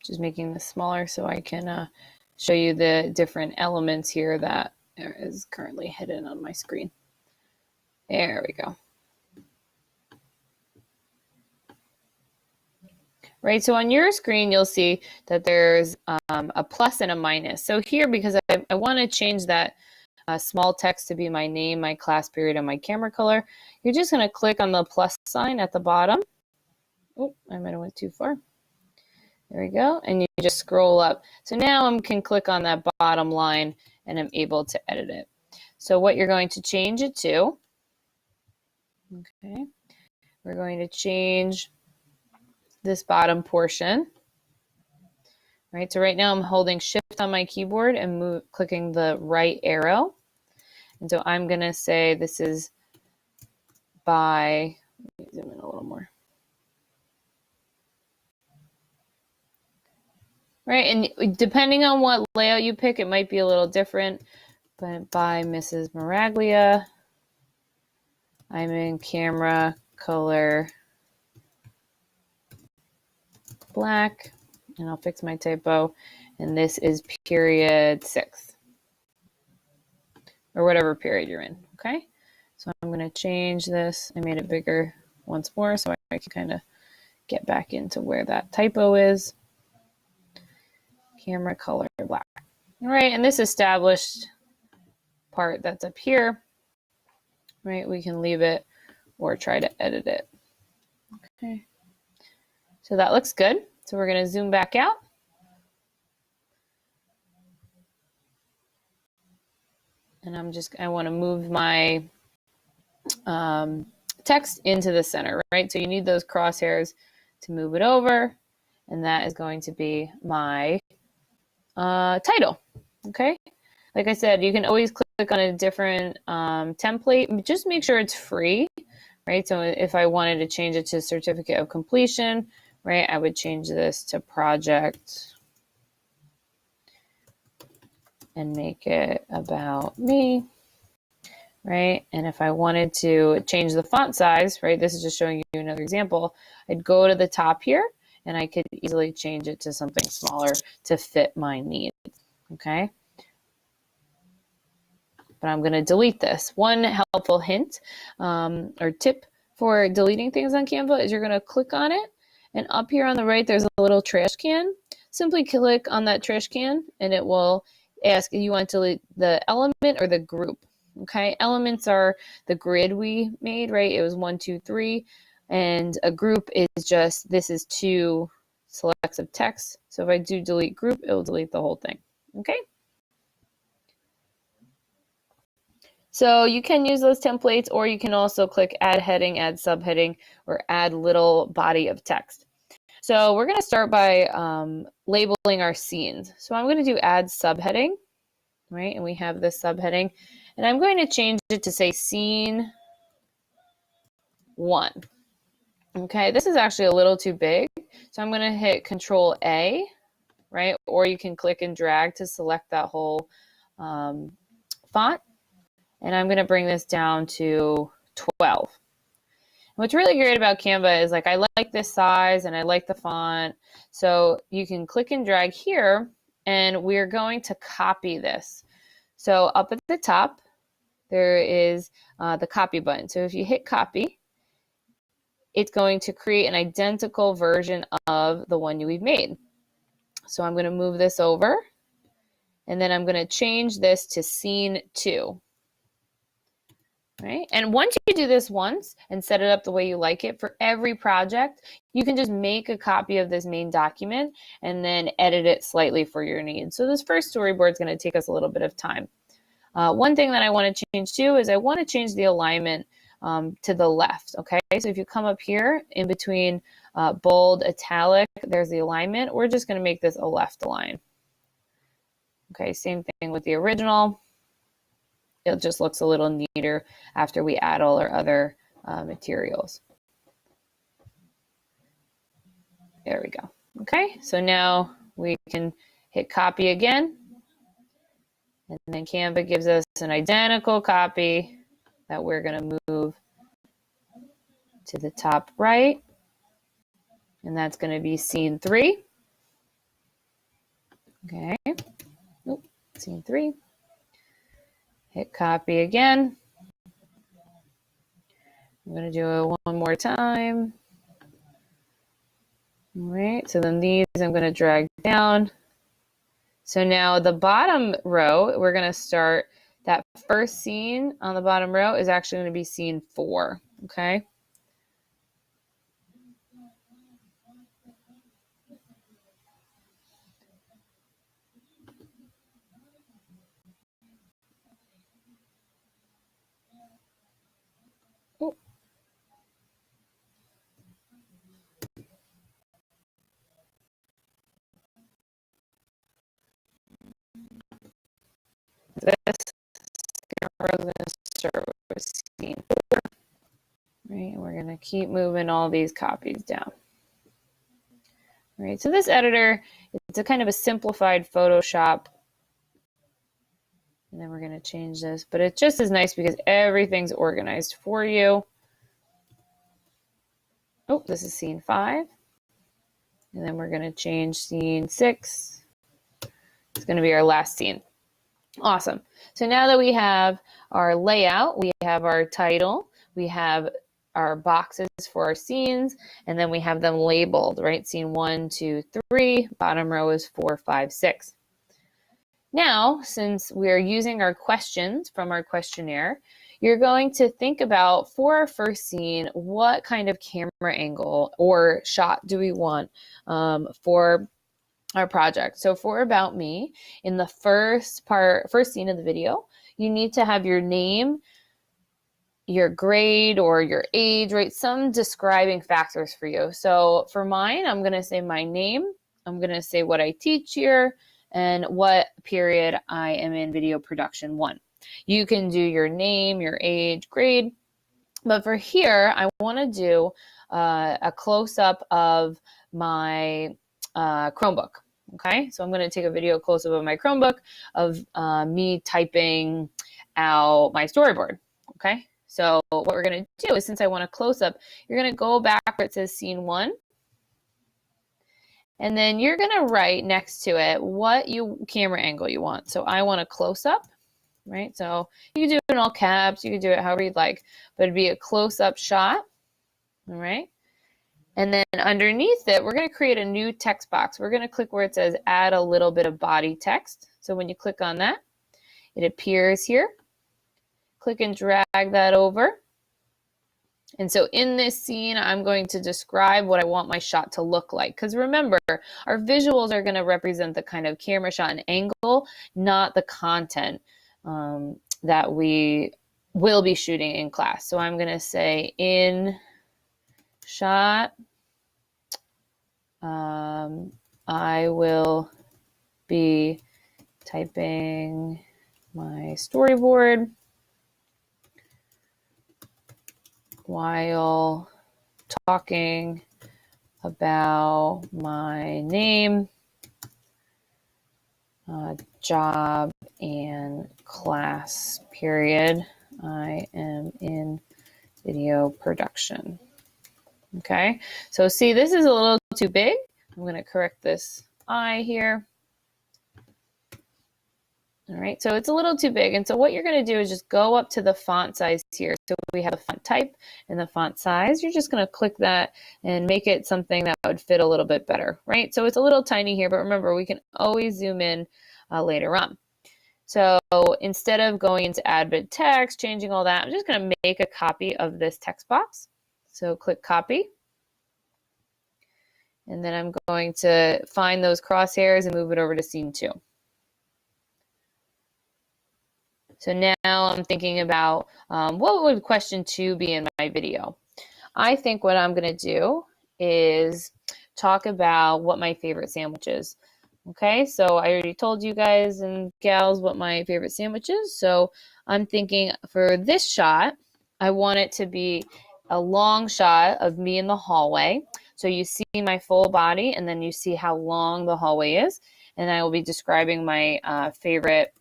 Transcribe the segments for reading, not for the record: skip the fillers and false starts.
Just making this smaller so I can show you the different elements here that is currently hidden on my screen. There we go. Right, so on your screen, you'll see that there's a plus and a minus. So here, because I want to change that small text to be my name, my class period, and my camera color, you're just going to click on the plus sign at the bottom. Oh, I might have went too far. There we go, and you just scroll up. So now I can click on that bottom line, and I'm able to edit it. So what you're going to change it to, okay, we're going to change this bottom portion, right? So right now I'm holding Shift on my keyboard and clicking the right arrow. And so I'm going to say this is by, let me zoom in a little more. Right, and depending on what layout you pick, it might be a little different, but by Mrs. Maraglia, I'm in camera color black, and I'll fix my typo, and this is period 6, or whatever period you're in, okay? So I'm going to change this. I made it bigger once more so I can kind of get back into where that typo is. Camera color black. All right, and this established part that's up here, right, we can leave it or try to edit it. Okay, so that looks good. So we're going to zoom back out. And I want to move my text into the center, right? So you need those crosshairs to move it over. And that is going to be my title, okay? Like I said, you can always click on a different template. Just make sure it's free, right? So if I wanted to change it to certificate of completion, right, I would change this to project and make it about me, right? And if I wanted to change the font size, right, this is just showing you another example, I'd go to the top here and I could easily change it to something smaller to fit my needs, okay? But I'm going to delete this. One helpful hint or tip for deleting things on Canva is you're going to click on it, and up here on the right there's a little trash can. Simply click on that trash can and it will ask if you want to delete the element or the group. Okay, elements are the grid we made, right? It was 1, 2, 3, and a group is just, this is 2 selects of text. So if I do delete group, it will delete the whole thing. Okay. So you can use those templates, or you can also click add heading, add subheading, or add little body of text. So we're going to start by labeling our scenes. So I'm going to do add subheading, right? And we have this subheading, and I'm going to change it to say scene 1. Okay, this is actually a little too big. So I'm going to hit Control A, right? Or you can click and drag to select that whole font. And I'm going to bring this down to 12. What's really great about Canva is, like, I like this size and I like the font. So you can click and drag here, and we're going to copy this. So up at the top, there is the copy button. So if you hit copy, it's going to create an identical version of the one we've made. So I'm going to move this over, and then I'm going to change this to scene 2. Right? And once you do this once and set it up the way you like it, for every project, you can just make a copy of this main document and then edit it slightly for your needs. So this first storyboard is going to take us a little bit of time. One thing that I want to change too is I want to change the alignment to the left. Okay, so if you come up here in between bold, italic, there's the alignment. We're just going to make this a left align. Okay, same thing with the original. It just looks a little neater after we add all our other materials. There we go. Okay, so now we can hit copy again. And then Canva gives us an identical copy that we're going to move to the top right. And that's going to be scene 3. Okay. Oop, scene 3. Hit copy again. I'm going to do it one more time. All right, so then these I'm going to drag down. So now the bottom row, we're going to start that first scene on the bottom row is actually going to be scene 4, okay? Oh. This camera is going to start with scene 4. Right, we're going to keep moving all these copies down. All right, so this editor, it's a kind of a simplified Photoshop. And then we're going to change this, but it just is nice because everything's organized for you. Oh, this is scene 5. And then we're going to change scene 6. It's going to be our last scene. Awesome. So now that we have our layout, we have our title, we have our boxes for our scenes, and then we have them labeled, right? Scene 1, 2, 3, bottom row is 4, 5, 6. Now, since we're using our questions from our questionnaire, you're going to think about, for our first scene, what kind of camera angle or shot do we want for our project. So for About Me, in the first scene of the video, you need to have your name, your grade, or your age, right? Some describing factors for you. So for mine, I'm going to say my name. I'm going to say what I teach here and what period I am in video production 1. You can do your name, your age, grade. But for here, I want to do a close-up of my Chromebook. Okay, so I'm going to take a video close-up of my Chromebook of me typing out my storyboard. Okay, so what we're going to do is, since I want a close-up, you're going to go back where it says scene 1. And then you're going to write next to it what camera angle you want. So I want a close-up, right? So you can do it in all caps. You can do it however you'd like, but it'd be a close-up shot, all right? And then underneath it, we're going to create a new text box. We're going to click where it says add a little bit of body text. So when you click on that, it appears here. Click and drag that over. And so in this scene, I'm going to describe what I want my shot to look like. Because remember, our visuals are going to represent the kind of camera shot and angle, not the content that we will be shooting in class. So I'm going to say in shot, I will be typing my storyboard while talking about my name, job, and class period. I am in video production. Okay, so see, this is a little too big. I'm going to correct this I here. All right, so it's a little too big. And so what you're going to do is just go up to the font size here. So we have the font type and the font size. You're just going to click that and make it something that would fit a little bit better, right? So it's a little tiny here, but remember, we can always zoom in later on. So instead of going into add bit text, changing all that, I'm just going to make a copy of this text box. So click copy. And then I'm going to find those crosshairs and move it over to scene 2. So now I'm thinking about what would question 2 be in my video? I think what I'm going to do is talk about what my favorite sandwich is. Okay, so I already told you guys and gals what my favorite sandwich is. So I'm thinking for this shot, I want it to be a long shot of me in the hallway. So you see my full body and then you see how long the hallway is. And I will be describing my favorite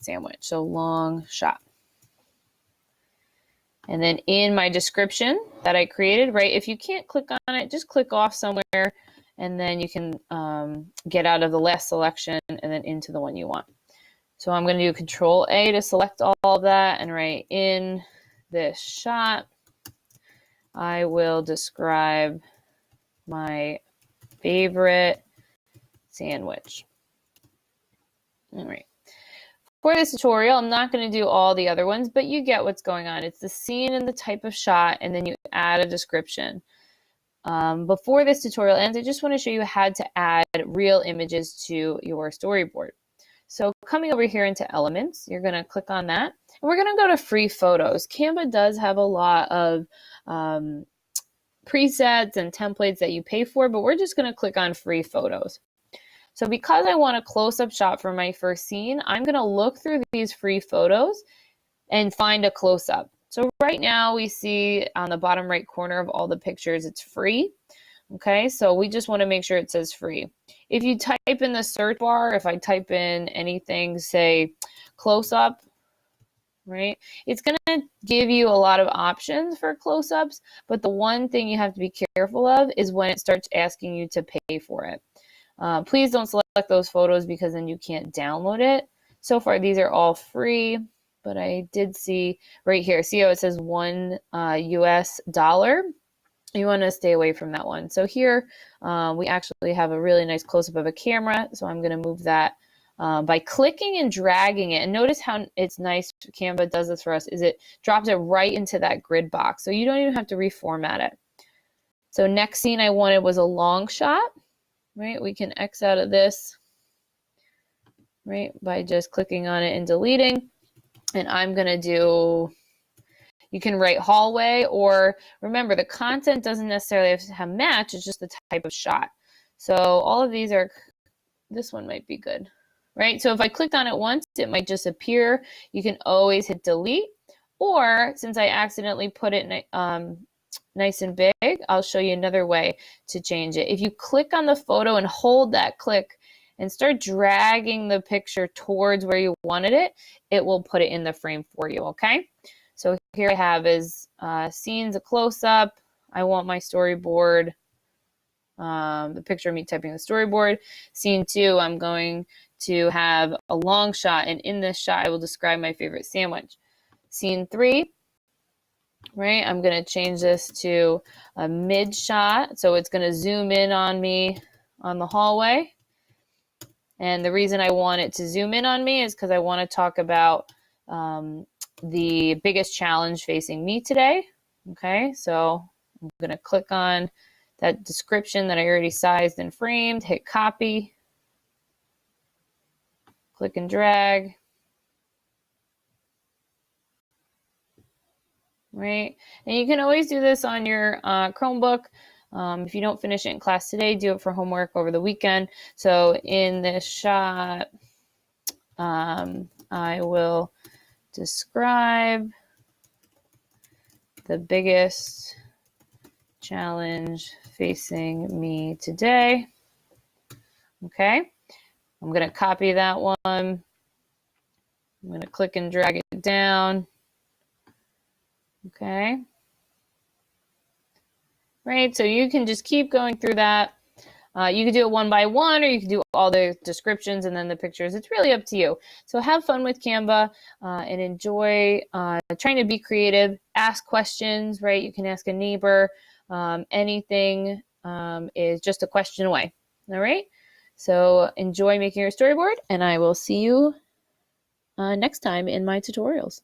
sandwich. So long shot. And then in my description that I created, right, if you can't click on it, just click off somewhere and then you can get out of the last selection and then into the one you want. So I'm going to do Control A to select all of that, and right in this shot, I will describe my favorite sandwich. All right. For this tutorial, I'm not going to do all the other ones, but you get what's going on. It's the scene and the type of shot, and then you add a description. Before this tutorial ends, I just want to show you how to add real images to your storyboard. So coming over here into Elements, you're going to click on that, and we're going to go to Free Photos. Canva does have a lot of presets and templates that you pay for, but we're just going to click on Free Photos. So because I want a close-up shot for my first scene, I'm going to look through these free photos and find a close-up. So right now we see on the bottom right corner of all the pictures, it's free. Okay, so we just want to make sure it says free. If you type in the search bar, if I type in anything, say close-up, right, it's going to give you a lot of options for close-ups, but the one thing you have to be careful of is when it starts asking you to pay for it. Please don't select those photos because then you can't download it. So far, these are all free, but I did see right here, see how it says $1 US. You want to stay away from that one. So here, we actually have a really nice close-up of a camera, so I'm going to move that by clicking and dragging it. And notice how it's nice, Canva does this for us, is it drops it right into that grid box, so you don't even have to reformat it. So next scene I wanted was a long shot. Right, we can X out of this, right, by just clicking on it and deleting. And I'm going to do, you can write hallway, or remember the content doesn't necessarily have to have match, it's just the type of shot. So all of these are, this one might be good, right? So if I clicked on it once, it might just appear. You can always hit delete, or since I accidentally put it nice and big, I'll show you another way to change it. If you click on the photo and hold that click and start dragging the picture towards where you wanted it, it will put it in the frame for you, okay? So here I have is scenes, a close-up. I want my storyboard, the picture of me typing the storyboard. Scene 2, I'm going to have a long shot, and in this shot, I will describe my favorite sandwich. Scene 3, right, I'm going to change this to a mid shot, so it's going to zoom in on me on the hallway. And the reason I want it to zoom in on me is because I want to talk about the biggest challenge facing me today. Okay, so I'm going to click on that description that I already sized and framed, hit copy, click and drag. Right, and you can always do this on your Chromebook. If you don't finish it in class today, do it for homework over the weekend. So in this shot, I will describe the biggest challenge facing me today. Okay, I'm going to copy that one. I'm going to click and drag it down. Okay. Right, so you can just keep going through that. You can do it one by one, or you can do all the descriptions and then the pictures. It's really up to you. So have fun with Canva and enjoy trying to be creative. Ask questions, right? You can ask a neighbor. Anything is just a question away. All right? So enjoy making your storyboard, and I will see you next time in my tutorials.